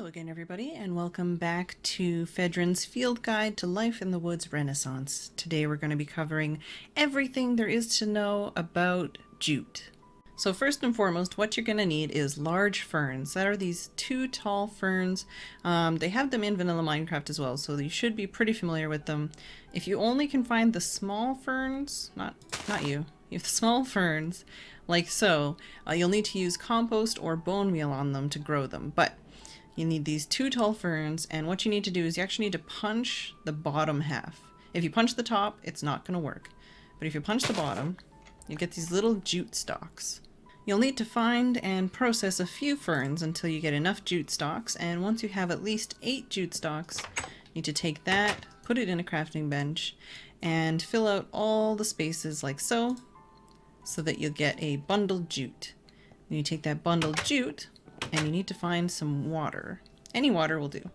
Hello again, everybody, and welcome back to Phedran's Field Guide to Life in the Woods Renaissance. Today we're going to be covering everything there is to know about jute. So first and foremost, what you're going to need is large ferns. That are these two tall ferns. They have them in vanilla Minecraft as well, so you should be pretty familiar with them. If you only can find the small ferns, not you have small ferns, like so, you'll need to use compost or bone meal on them to grow them. But you need these two tall ferns, and what you need to do is you actually need to punch the bottom half. If you punch the top, it's not going to work. But if you punch the bottom, you get these little jute stalks. You'll need to find and process a few ferns until you get enough jute stalks, and once you have at least 8 jute stalks, you need to take that, put it in a crafting bench, and fill out all the spaces like so that you'll get a bundled jute. Then you take that bundled jute, and you need to find some water. Any water will do.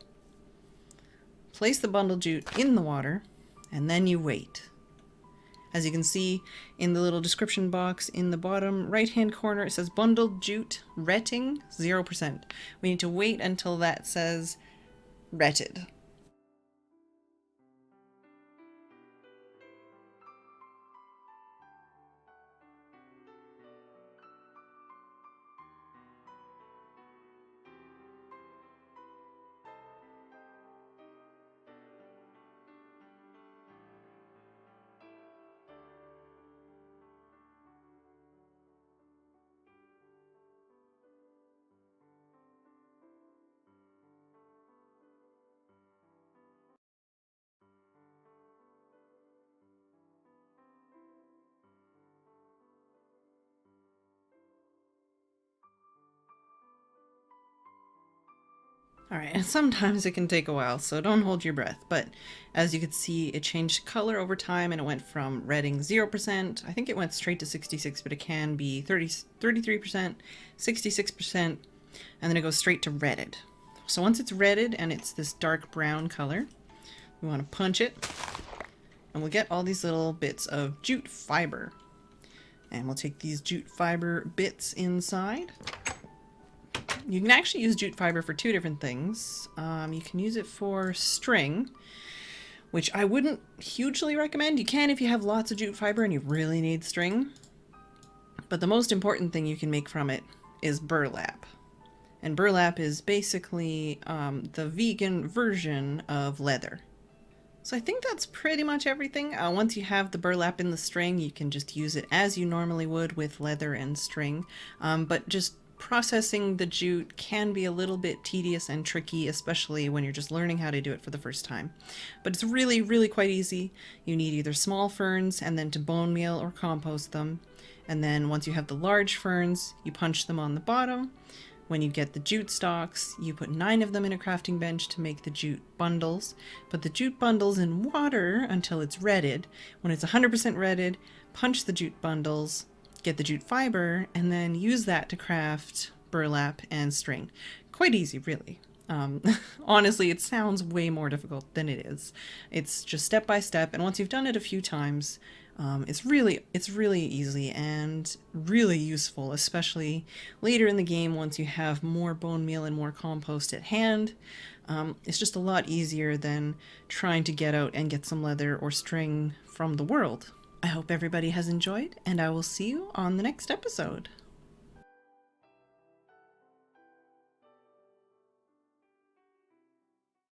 Place the bundled jute in the water, and then you wait. As you can see in the little description box in the bottom right-hand corner, it says bundled jute retting 0%. We need to wait until that says retted. Alright, and sometimes it can take a while, so don't hold your breath, but as you can see, it changed color over time, and it went from redding 0%, I think it went straight to 66, but it can be 33%, 66%, and then it goes straight to redded. So once it's redded and it's this dark brown color, we want to punch it, and we'll get all these little bits of jute fiber. And we'll take these jute fiber bits inside. You can actually use jute fiber for 2 different things. You can use it for string, which I wouldn't hugely recommend. You can if you have lots of jute fiber and you really need string. But the most important thing you can make from it is burlap. And burlap is basically the vegan version of leather. So I think that's pretty much everything. Once you have the burlap in the string, you can just use it as you normally would with leather and string. But just processing the jute can be a little bit tedious and tricky, especially when you're just learning how to do it for the first time. But it's really, really quite easy. You need either small ferns and then to bone meal or compost them. And then once you have the large ferns, you punch them on the bottom. When you get the jute stalks, you put 9 of them in a crafting bench to make the jute bundles. Put the jute bundles in water until it's redded. When it's 100% redded, punch the jute bundles, get the jute fiber, and then use that to craft burlap and string. Quite easy, really. Honestly, it sounds way more difficult than it is. It's just step by step, and once you've done it a few times, it's really easy and really useful, especially later in the game once you have more bone meal and more compost at hand. It's just a lot easier than trying to get out and get some leather or string from the world. I hope everybody has enjoyed, and I will see you on the next episode.